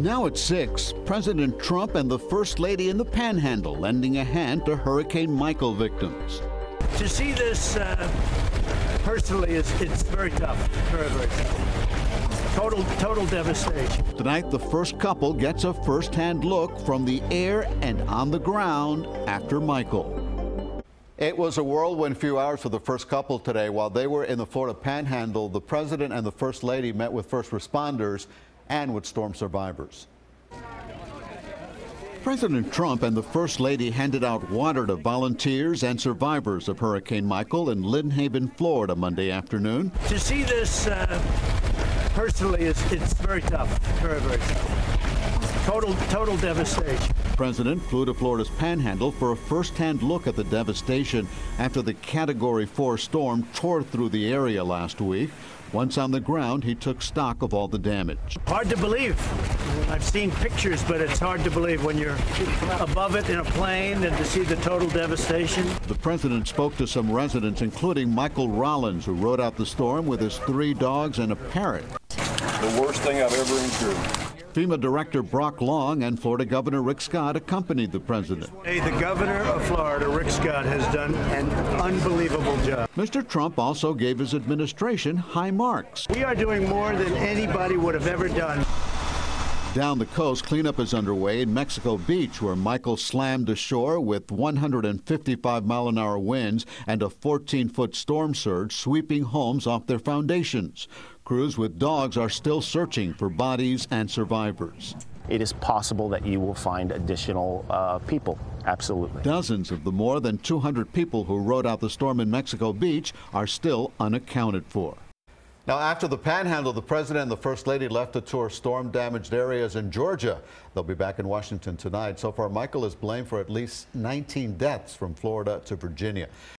Now at 6, President Trump and the First Lady in the Panhandle lending a hand to Hurricane Michael victims. To see this personally, it's very tough, very, very tough. Total devastation. Tonight, the first couple gets a first-hand look from the air and on the ground after Michael. It was a whirlwind few hours for the first couple today. While they were in the Florida Panhandle, the President and the First Lady met with first responders and with storm survivors. President Trump and the First Lady handed out water to volunteers and survivors of Hurricane Michael in Lynn Haven, Florida, Monday afternoon. To see this personally, it's very tough, very, very tough. Total devastation. The President flew to Florida's Panhandle for a first-hand look at the devastation after the Category 4 storm tore through the area last week. Once on the ground, he took stock of all the damage. Hard to believe. I've seen pictures, but it's hard to believe when you're above it in a plane and to see the total devastation. The President spoke to some residents, including Michael Rollins, who rode out the storm with his 3 dogs and a parrot. The worst thing I've ever endured. FEMA Director Brock Long and Florida Governor Rick Scott accompanied the President. Hey, the Governor of Florida, Rick Scott, has done an unbelievable job. Mr. Trump also gave his administration high marks. We are doing more than anybody would have ever done. Down the coast, cleanup is underway in Mexico Beach, where Michael slammed ashore with 155-mile-an-hour winds and a 14-foot storm surge sweeping homes off their foundations. Crews with dogs are still searching for bodies and survivors. It is possible that you will find additional people, absolutely. Dozens of the more than 200 people who rode out the storm in Mexico Beach are still unaccounted for. Now, after the Panhandle, the President and the First Lady left to tour storm-damaged areas in Georgia. They'll be back in Washington tonight. So far, Michael is blamed for at least 19 deaths from Florida to Virginia.